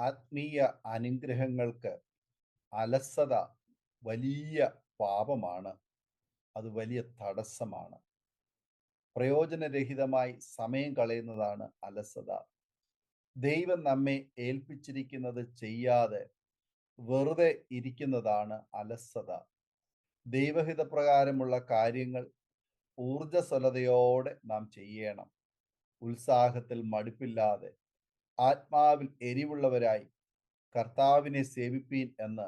ആത്മീയ അനുഗ്രഹങ്ങൾക്ക് അലസത വലിയ പാപമാണ്. അത് വലിയ തടസ്സമാണ്. പ്രയോജനരഹിതമായി സമയം കളയുന്നതാണ് അലസത. ദൈവം നമ്മെ ഏൽപ്പിച്ചിരിക്കുന്നത് ചെയ്യാതെ വെറുതെ ഇരിക്കുന്നതാണ് അലസത. ദൈവഹിതപ്രകാരമുള്ള കാര്യങ്ങൾ ഊർജ്ജസ്വലതയോടെ നാം ചെയ്യണം. ഉത്സാഹത്തിൽ മടുപ്പില്ലാതെ ആത്മാവിൽ എരിവുള്ളവരായി കർത്താവിനെ സേവിപ്പീൻ എന്ന്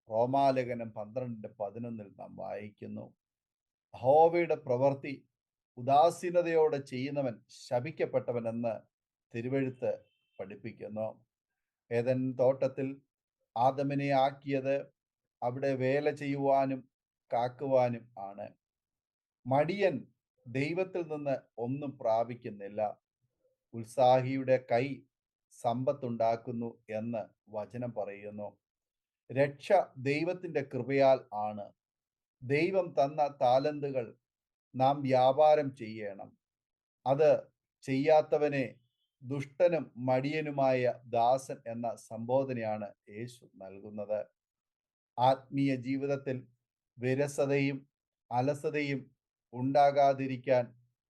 റോമാലേഖനം 12:11 നാം വായിക്കുന്നു. യഹോവയുടെ പ്രവൃത്തി ഉദാസീനതയോടെ ചെയ്യുന്നവൻ ശപിക്കപ്പെട്ടവനെന്ന് തിരുവെഴുത്ത് പഠിപ്പിക്കുന്നു. ഏദൻ തോട്ടത്തിൽ ആദമിനെ ആക്കിയത് അവിടെ വേല ചെയ്യുവാനും കാക്കുവാനും ആണ്. മടിയൻ ദൈവത്തിൽ നിന്ന് ഒന്നും പ്രാപിക്കുന്നില്ല. ഉത്സാഹിയുടെ കൈ സമ്പത്തുണ്ടാക്കുന്നു എന്ന് വചനം പറയുന്നു. രക്ഷ ദൈവത്തിന്റെ കൃപയാൽ ആണ്. ദൈവം തന്ന താലന്തുകൾ നാം വ്യാപാരം ചെയ്യണം. അത് ചെയ്യാത്തവനെ ദുഷ്ടനും മടിയനുമായ ദാസൻ എന്ന സംബോധനയാണ് യേശു നൽകുന്നത്. ആത്മീയ ജീവിതത്തിൽ വിരസതയും അലസതയും ഉണ്ടാകാതിരിക്കാൻ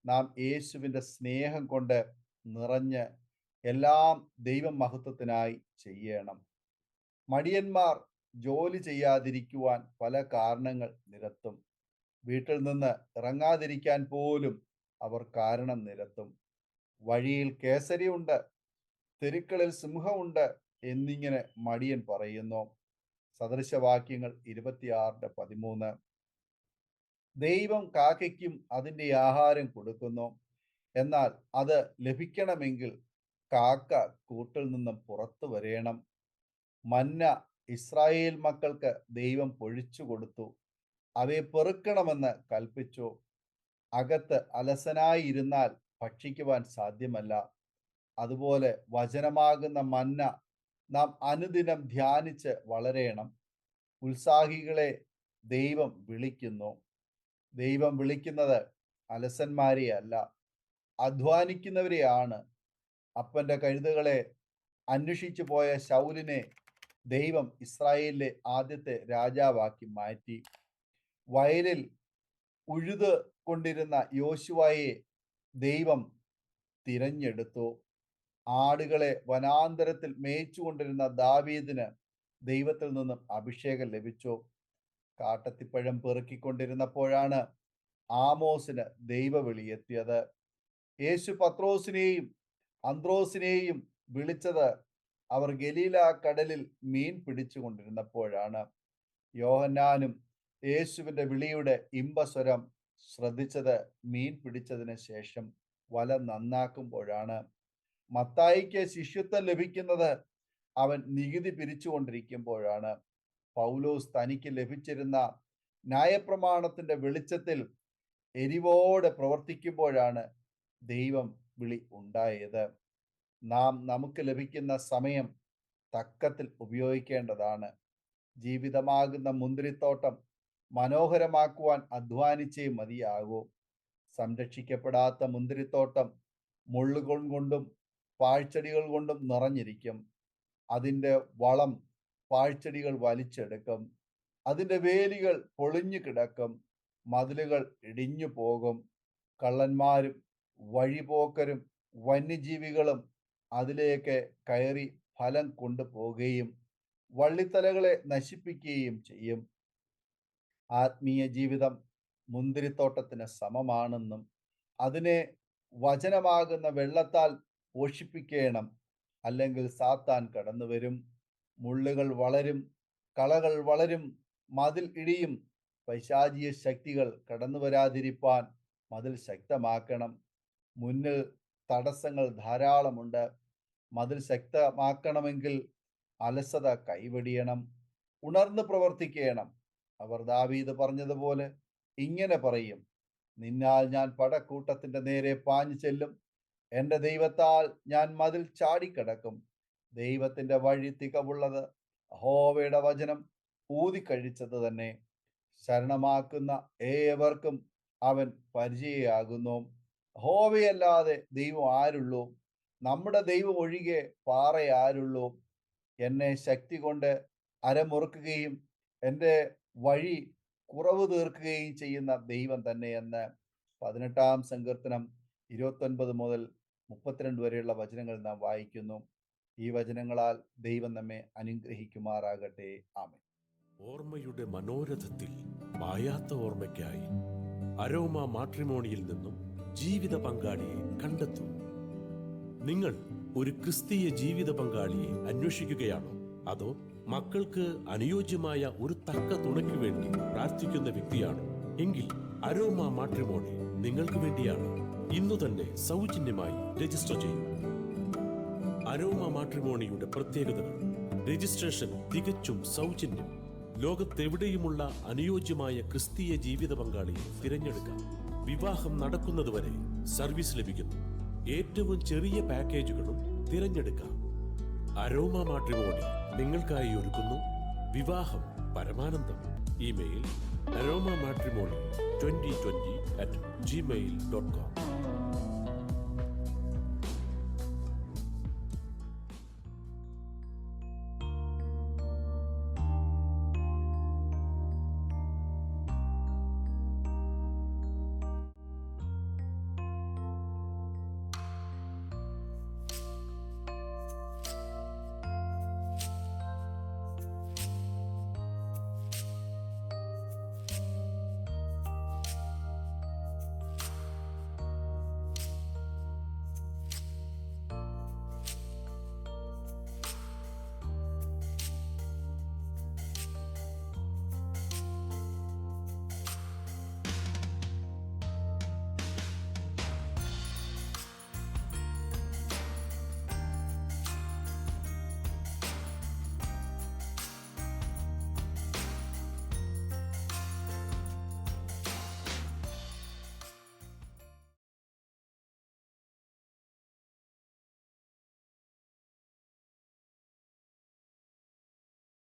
നാം യേശുവിൻ്റെ സ്നേഹം കൊണ്ട് നിറഞ്ഞ് എല്ലാം ദൈവമഹത്വത്തിനായി ചെയ്യണം. മടിയന്മാർ ജോലി ചെയ്യാതിരിക്കുവാൻ പല കാരണങ്ങൾ നിരത്തും. വീട്ടിൽ നിന്ന് ഇറങ്ങാതിരിക്കാൻ പോലും അവർ കാരണം നിരത്തും. വഴിയിൽ കേസരിയുണ്ട്, തെരുക്കളിൽ സിംഹമുണ്ട് എന്നിങ്ങനെ മടിയൻ പറയുന്നു. സദൃശവാക്യങ്ങൾ 26:13. ദൈവം കാക്കയ്ക്കും അതിൻ്റെ ആഹാരം കൊടുക്കുന്നു. എന്നാൽ അത് ലഭിക്കണമെങ്കിൽ കാക്ക കൂട്ടിൽ നിന്നും പുറത്തു വരേണം. മന്ന ഇസ്രായേൽ മക്കൾക്ക് ദൈവം പൊഴിച്ചു കൊടുത്തു. അവയെ പെറുക്കണമെന്ന് കൽപ്പിച്ചു. അകത്ത് അലസനായിരുന്നാൽ ഭക്ഷിക്കുവാൻ സാധ്യമല്ല. അതുപോലെ വചനമാകുന്ന മന്ന നാം അനുദിനം ധ്യാനിച്ച് വളരേണം. ഉത്സാഹികളെ ദൈവം വിളിക്കുന്നു. ദൈവം വിളിക്കുന്നത് അലസന്മാരെ അല്ല, അധ്വാനിക്കുന്നവരെയാണ്. അപ്പന്റെ കഴുതകളെ അന്വേഷിച്ചു പോയ ശൗലിനെ ദൈവം ഇസ്രായേലിലെ ആദ്യത്തെ രാജാവാക്കി മാറ്റി. വയലിൽ ഉഴുത് കൊണ്ടിരുന്ന യോശുവയെ ദൈവം തിരഞ്ഞെടുത്തു. ആടുകളെ വനാന്തരത്തിൽ മേയിച്ചുകൊണ്ടിരുന്ന ദാവീദിന് ദൈവത്തിൽ നിന്നും അഭിഷേകം ലഭിച്ചു. കാട്ടത്തിപ്പഴം പെറുക്കിക്കൊണ്ടിരുന്നപ്പോഴാണ് ആമോസിന് ദൈവവിളി എത്തിയത്. യേശു പത്രോസിനെയും അന്ത്രോസിനെയും വിളിച്ചത് അവർ ഗലീല കടലിൽ മീൻ പിടിച്ചു കൊണ്ടിരുന്നപ്പോഴാണ്. യോഹന്നാനും യേശുവിൻ്റെ വിളിയുടെ ഇമ്പസ്വരം ശ്രദ്ധിച്ചത് മീൻ പിടിച്ചതിന് ശേഷം വല നന്നാക്കുമ്പോഴാണ്. മത്തായിക്ക് ശിഷ്യത്വം ലഭിക്കുന്നത് അവൻ നികുതി പിരിച്ചുകൊണ്ടിരിക്കുമ്പോഴാണ്. പൗലോസ് തനിക്ക് ലഭിച്ചിരുന്ന ന്യായപ്രമാണത്തിന്റെ വെളിച്ചത്തിൽ എരിവോടെ പ്രവർത്തിക്കുമ്പോഴാണ് ദൈവം വിളി ഉണ്ടായത്. നാം നമുക്ക് ലഭിക്കുന്ന സമയം തക്കത്തിൽ ഉപയോഗിക്കേണ്ടതാണ്. ജീവിതമാകുന്ന മുന്തിരിത്തോട്ടം മനോഹരമാക്കുവാൻ അധ്വാനിച്ചേ മതിയാകൂ. സംരക്ഷിക്കപ്പെടാത്ത മുന്തിരിത്തോട്ടം മുള്ളുകൾ കൊണ്ടും പാഴ്ചെടികൾ കൊണ്ടും നിറഞ്ഞിരിക്കും. അതിൻ്റെ വളം പാഴ്ചെടികൾ വലിച്ചെടുക്കും. അതിൻ്റെ വേലികൾ പൊളിഞ്ഞു കിടക്കും. മതിലുകൾ ഇടിഞ്ഞു പോകും. കള്ളന്മാരും വഴിപോക്കരും വന്യജീവികളും അതിലേക്ക് കയറി ഫലം കൊണ്ടുപോകുകയും വള്ളിത്തലകളെ നശിപ്പിക്കുകയും ചെയ്യും. ആത്മീയ ജീവിതം മുന്തിരിത്തോട്ടത്തിന് സമമാണെന്നും അതിനെ വചനമാകുന്ന വെള്ളത്താൽ പോഷിപ്പിക്കണം, അല്ലെങ്കിൽ സാത്താൻ കടന്നു വരും. മുള്ളുകൾ വളരും, കളകൾ വളരും, മതിൽ ഇടിയും. പൈശാചിക ശക്തികൾ കടന്നു വരാതിരിപ്പാൻ മതിൽ ശക്തമാക്കണം. മുന്നിൽ തടസ്സങ്ങൾ ധാരാളമുണ്ട്. മതിൽ ശക്തമാക്കണമെങ്കിൽ അലസത കൈവെടിയണം, ഉണർന്ന് പ്രവർത്തിക്കണം. അവർ ദാവീദ് പറഞ്ഞതുപോലെ ഇങ്ങനെ പറയും: നിന്നാൽ ഞാൻ പടക്കൂട്ടത്തിന്റെ നേരെ പാഞ്ഞു ചെല്ലും, എൻ്റെ ദൈവത്താൽ ഞാൻ മതിൽ ചാടിക്കടക്കും. ദൈവത്തിന്റെ വഴി തികവുള്ളത്, യഹോവയുടെ വചനം ഊതിക്കഴിച്ചത് തന്നെ. ശരണമാക്കുന്ന ഏവർക്കും അവൻ പരിചയമാകുന്നു. യഹോവയല്ലാതെ ദൈവം ആരുള്ളൂ? നമ്മുടെ ദൈവം ഒഴികെ പാറ ആരുള്ളൂ? എന്നെ ശക്തി കൊണ്ട് അരമുറുക്കുകയും എൻ്റെ വഴി കുറവ് തീർക്കുകയും ചെയ്യുന്ന ദൈവം തന്നെയെന്ന് 18-ാം സങ്കീർത്തനം 29 മുതൽ 32 വരെയുള്ള വചനങ്ങൾ നാം വായിക്കുന്നു. ഈ വചനങ്ങളാൽ ദൈവം നമ്മെ അനുഗ്രഹിക്കുമാറാകട്ടെ. ആമേൻ. ഓർമ്മയുടെ മനോരഥത്തിൽ മായാത്ത ഓർമ്മയ്ക്കായി അരോമ മാട്രിമോണിയിൽ നിന്നും ജീവിത പങ്കാളിയെ കണ്ടെത്തൂ. നിങ്ങൾ ഒരു ക്രിസ്തീയ ജീവിത പങ്കാളിയെ അന്വേഷിക്കുകയാണോ? അതോ മക്കൾക്ക് അനുയോജ്യമായ ഒരു തക്ക തുണയ്ക്ക് വേണ്ടി പ്രാർത്ഥിക്കുന്ന വ്യക്തിയാണോ? എങ്കിൽ അരോമ മാട്രിമോണി നിങ്ങൾക്ക് വേണ്ടിയാണ്. ഇന്നു തന്നെ സൗജന്യമായി രജിസ്റ്റർ ചെയ്യൂ. അരോമ മാട്രിമോണിയുടെ പ്രത്യേകതകൾ: രജിസ്ട്രേഷൻ തികച്ചും സൗജന്യം. ലോകത്തെവിടെയുമുള്ള അനുയോജ്യമായ ക്രിസ്തീയ ജീവിത പങ്കാളിയെ തിരഞ്ഞെടുക്കാം. വിവാഹം നടക്കുന്നതുവരെ സർവീസ് ലഭിക്കുന്നു. ഏറ്റവും ചെറിയ പാക്കേജുകളും തിരഞ്ഞെടുക്കാം. അരോമ മാട്രിമോണി നിങ്ങൾക്കായി ഒരുക്കുന്നു വിവാഹം പരമാനന്ദം. Email aroma matrimony2020@gmail.com.